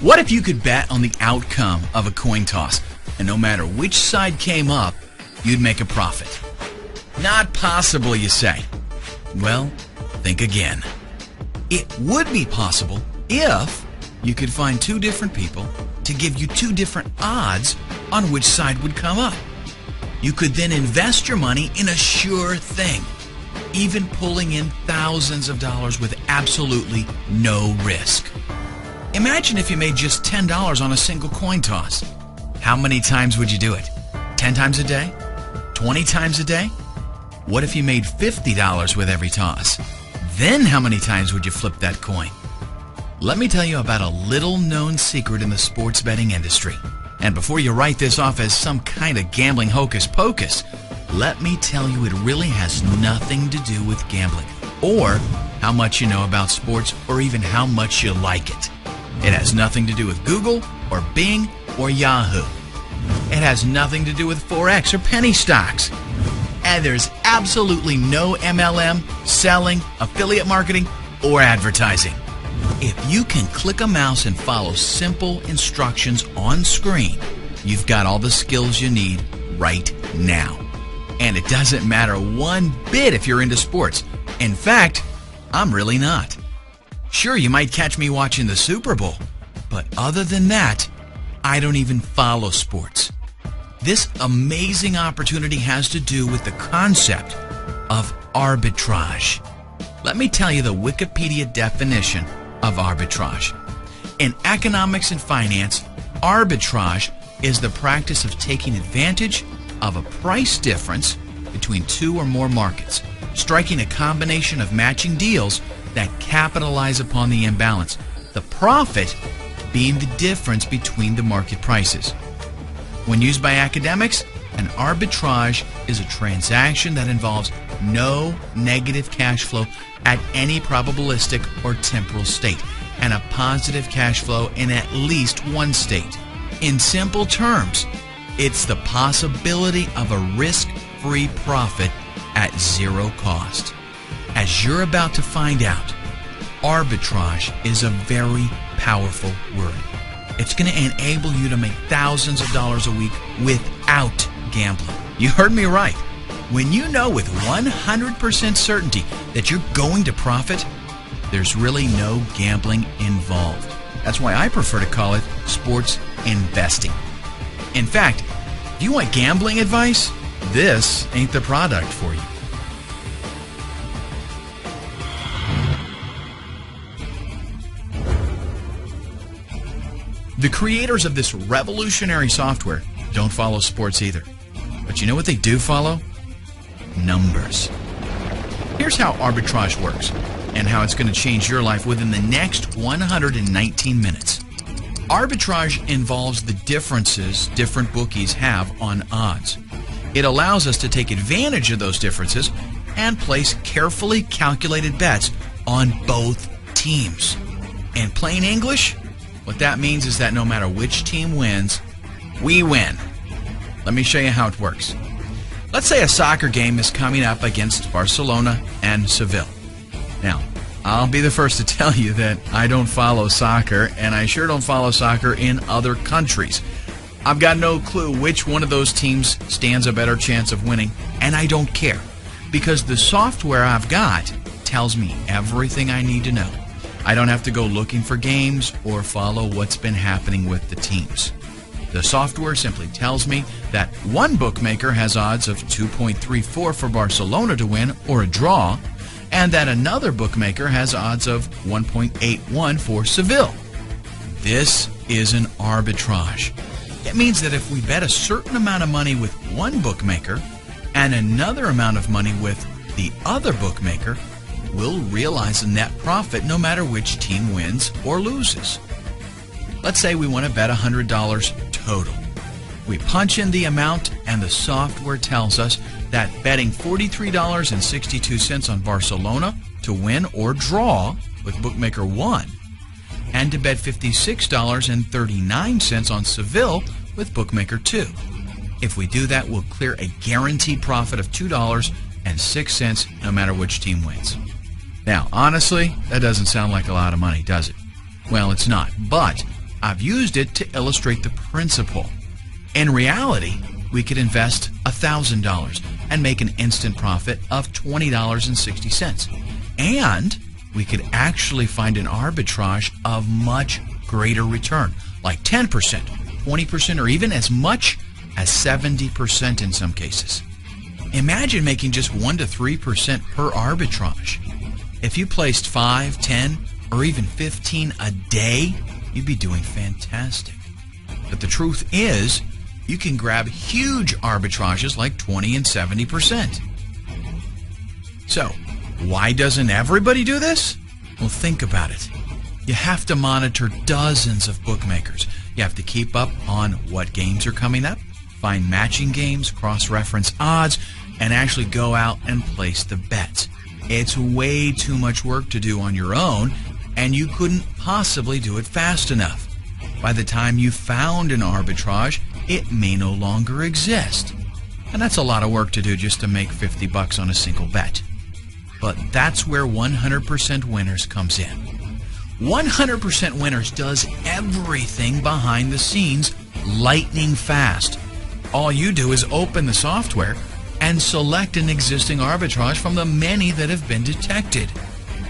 What if you could bet on the outcome of a coin toss, and no matter which side came up, you'd make a profit? Not possible, you say. Well, think again. It would be possible if you could find two different people to give you two different odds on which side would come up. You could then invest your money in a sure thing, even pulling in thousands of dollars with absolutely no risk. Imagine if you made just $10 on a single coin toss. How many times would you do it? 10 times a day? 20 times a day? What if you made $50 with every toss? Then how many times would you flip that coin? Let me tell you about a little-known secret in the sports betting industry. And before you write this off as some kind of gambling hocus pocus, let me tell you it really has nothing to do with gambling, or how much you know about sports, or even how much you like it. It has nothing to do with Google, or Bing, or Yahoo. It has nothing to do with Forex or penny stocks. And there's absolutely no MLM, selling, affiliate marketing, or advertising. If you can click a mouse and follow simple instructions on screen, you've got all the skills you need right now. And it doesn't matter one bit if you're into sports. In fact, I'm really not. Sure, you might catch me watching the Super Bowl, but other than that, I don't even follow sports. This amazing opportunity has to do with the concept of arbitrage. Let me tell you the Wikipedia definition of arbitrage. In economics and finance, arbitrage is the practice of taking advantage of a price difference between two or more markets, striking a combination of matching deals that capitalize upon the imbalance, the profit being the difference between the market prices. When used by academics, an arbitrage is a transaction that involves no negative cash flow at any probabilistic or temporal state, and a positive cash flow in at least one state. In simple terms, it's the possibility of a risk-free profit at zero cost. As you're about to find out, arbitrage is a very powerful word. It's going to enable you to make thousands of dollars a week without gambling. You heard me right. When you know with 100% certainty that you're going to profit, there's really no gambling involved. That's why I prefer to call it sports investing. In fact, if you want gambling advice, this ain't the product for you. The creators of this revolutionary software don't follow sports either. But you know what they do follow? Numbers. Here's how arbitrage works and how it's going to change your life within the next 119 minutes. Arbitrage involves the differences different bookies have on odds. It allows us to take advantage of those differences and place carefully calculated bets on both teams. In plain English, what that means is that no matter which team wins, we win. Let me show you how it works. Let's say a soccer game is coming up against Barcelona and Seville. Now, I'll be the first to tell you that I don't follow soccer, and I sure don't follow soccer in other countries. I've got no clue which one of those teams stands a better chance of winning, and I don't care, because the software I've got tells me everything I need to know. I don't have to go looking for games or follow what's been happening with the teams. The software simply tells me that one bookmaker has odds of 2.34 for Barcelona to win or a draw, and that another bookmaker has odds of 1.81 for Seville. This is an arbitrage. It means that if we bet a certain amount of money with one bookmaker and another amount of money with the other bookmaker, we'll realize a net profit no matter which team wins or loses. Let's say we want to bet $100 total. We punch in the amount and the software tells us that betting $43.62 on Barcelona to win or draw with bookmaker 1 and to bet $56.39 on Seville with bookmaker 2. If we do that, we'll clear a guaranteed profit of $2.06 no matter which team wins. Now, honestly, that doesn't sound like a lot of money, does it? Well, it's not, but I've used it to illustrate the principle. In reality, we could invest $1,000 and make an instant profit of $20.60. And we could actually find an arbitrage of much greater return, like 10%, 20%, or even as much as 70% in some cases. Imagine making just 1 to 3% per arbitrage. If you placed 5, 10, or even 15 a day, you'd be doing fantastic. But the truth is, you can grab huge arbitrages like 20 and 70%. So, why doesn't everybody do this? Well, think about it. You have to monitor dozens of bookmakers. You have to keep up on what games are coming up, find matching games, cross-reference odds, and actually go out and place the bets. It's way too much work to do on your own, and you couldn't possibly do it fast enough. By the time you found an arbitrage, it may no longer exist. And that's a lot of work to do just to make $50 on a single bet. But that's where 100% Winners comes in. 100% Winners does everything behind the scenes lightning fast. All you do is open the software and select an existing arbitrage from the many that have been detected.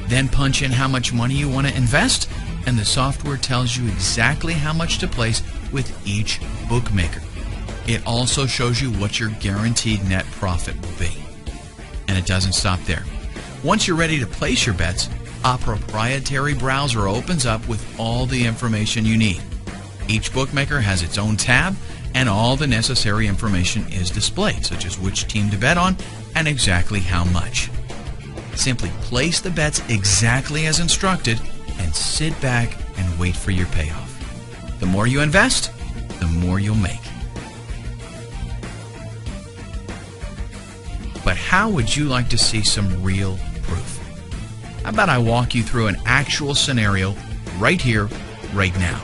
Then punch in how much money you want to invest, and the software tells you exactly how much to place with each bookmaker. It also shows you what your guaranteed net profit will be. And it doesn't stop there. Once you're ready to place your bets, a proprietary browser opens up with all the information you need. Each bookmaker has its own tab, and all the necessary information is displayed, such as which team to bet on and exactly how much. Simply place the bets exactly as instructed and sit back and wait for your payoff. The more you invest, the more you'll make. But how would you like to see some real proof? How about I walk you through an actual scenario right here, right now?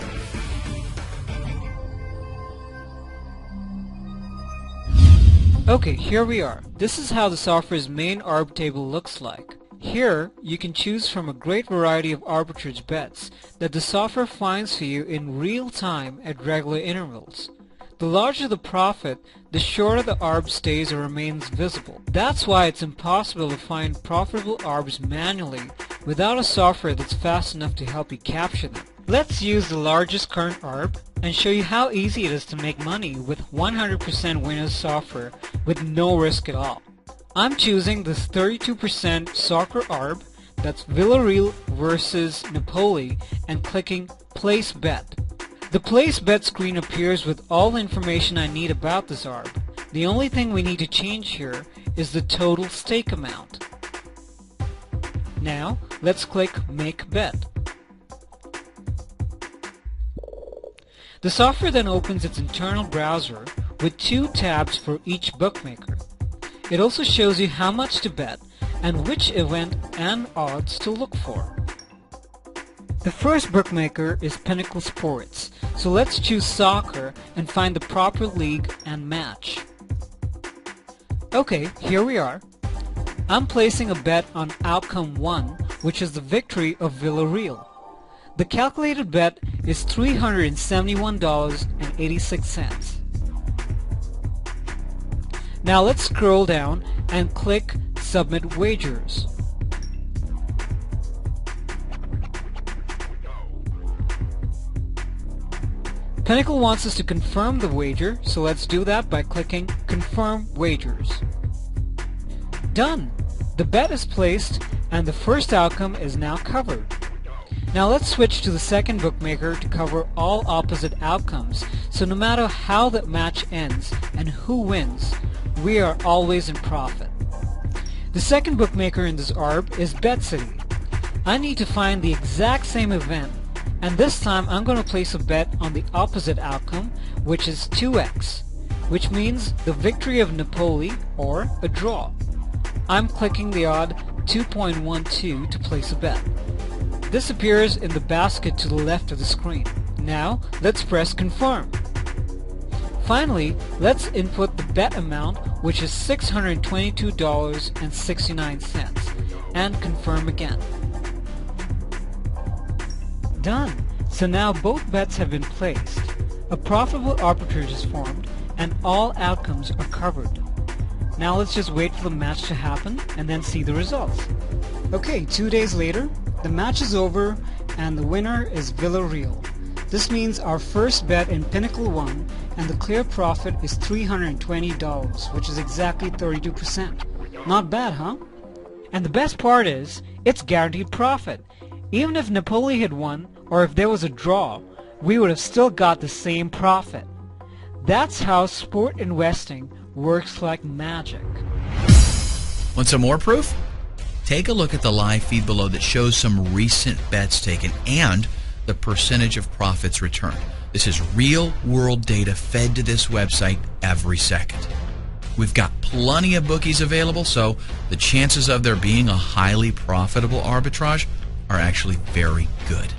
Okay, here we are. This is how the software's main arb table looks like. Here, you can choose from a great variety of arbitrage bets that the software finds for you in real time at regular intervals. The larger the profit, the shorter the arb stays or remains visible. That's why it's impossible to find profitable arbs manually without a software that's fast enough to help you capture them. Let's use the largest current arb and show you how easy it is to make money with 100% Winners software with no risk at all. I'm choosing this 32% soccer arb, that's Villarreal versus Napoli, and clicking Place Bet. The Place Bet screen appears with all the information I need about this arb. The only thing we need to change here is the total stake amount. Now, let's click Make Bet. The software then opens its internal browser with 2 tabs for each bookmaker. It also shows you how much to bet and which event and odds to look for. The first bookmaker is Pinnacle Sports, so let's choose soccer and find the proper league and match. Okay, here we are. I'm placing a bet on outcome 1, which is the victory of Villarreal. The calculated bet is $371.86. Now let's scroll down and click Submit Wagers. Pinnacle wants us to confirm the wager, so let's do that by clicking Confirm Wagers. Done! The bet is placed and the first outcome is now covered. Now let's switch to the second bookmaker to cover all opposite outcomes, so no matter how the match ends and who wins, we are always in profit. The second bookmaker in this arb is BetCity. I need to find the exact same event, and this time I'm going to place a bet on the opposite outcome, which is 2x, which means the victory of Napoli or a draw. I'm clicking the odd 2.12 to place a bet. This appears in the basket to the left of the screen. Now, let's press Confirm. Finally, let's input the bet amount, which is $622.69, and confirm again. Done! So now both bets have been placed. A profitable arbitrage is formed and all outcomes are covered. Now let's just wait for the match to happen and then see the results. Okay, 2 days later, the match is over and the winner is Villarreal. This means our first bet in Pinnacle won and the clear profit is $320, which is exactly 32%. Not bad, huh? And the best part is, it's guaranteed profit. Even if Napoli had won, or if there was a draw, we would have still got the same profit. That's how sport investing works like magic. Want some more proof? Take a look at the live feed below that shows some recent bets taken and the percentage of profits returned. This is real world data fed to this website every second. We've got plenty of bookies available, so the chances of there being a highly profitable arbitrage are actually very good.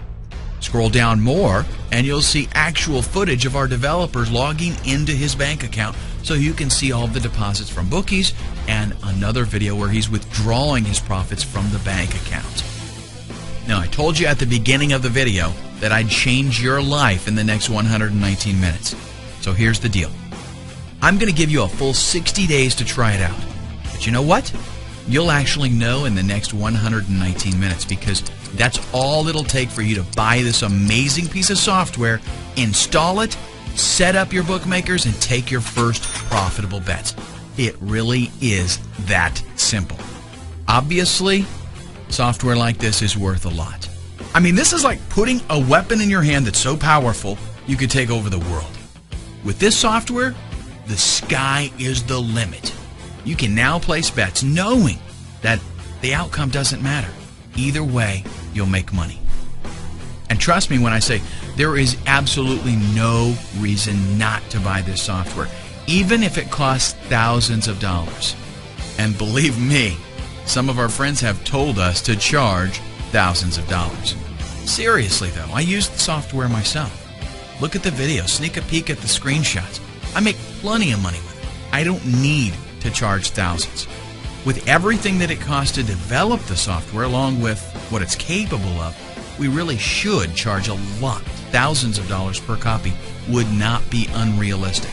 Scroll down more and you'll see actual footage of our developers logging into his bank account so you can see all the deposits from bookies and another video where he's withdrawing his profits from the bank account. Now, I told you at the beginning of the video that I'd change your life in the next 119 minutes. So here's the deal. I'm going to give you a full 60 days to try it out. But you know what? You'll actually know in the next 119 minutes because that's all it'll take for you to buy this amazing piece of software, install it, set up your bookmakers, and take your first profitable bets. It really is that simple. Obviously, software like this is worth a lot. I mean, this is like putting a weapon in your hand that's so powerful you could take over the world. With this software, the sky is the limit. You can now place bets knowing that the outcome doesn't matter. Either way, you'll make money. And trust me when I say there is absolutely no reason not to buy this software, even if it costs thousands of dollars. And believe me, some of our friends have told us to charge thousands of dollars. Seriously though, I use the software myself. Look at the video, sneak a peek at the screenshots. I make plenty of money with it. I don't need to charge thousands. With everything that it costs to develop the software along with what it's capable of, we really should charge a lot. Thousands of dollars per copy would not be unrealistic.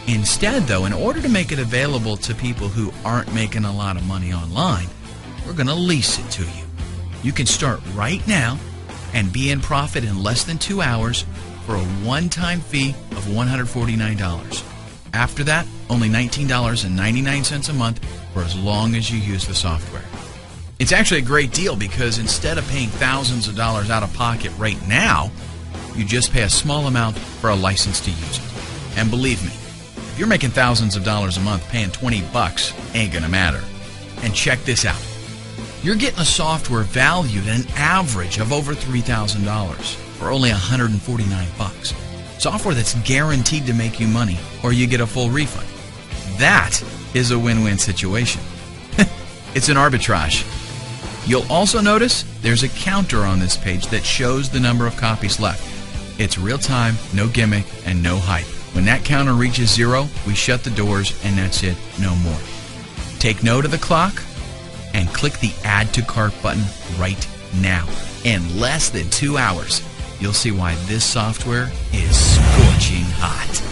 Instead though, in order to make it available to people who aren't making a lot of money online, we're going to lease it to you. You can start right now and be in profit in less than 2 hours for a one-time fee of $149. After that, only $19.99 a month for as long as you use the software. It's actually a great deal because instead of paying thousands of dollars out of pocket right now, you just pay a small amount for a license to use it. And believe me, if you're making thousands of dollars a month, paying $20 ain't gonna matter. And check this out. You're getting a software valued at an average of over $3,000 for only $149. Software that's guaranteed to make you money or you get a full refund. That is a win-win situation. It's an arbitrage. You'll also notice there's a counter on this page that shows the number of copies left. It's real time, no gimmick, and no hype. When that counter reaches 0, we shut the doors and that's it, no more. Take note of the clock and click the Add to Cart button right now. In less than 2 hours, you'll see why this software is scorching hot.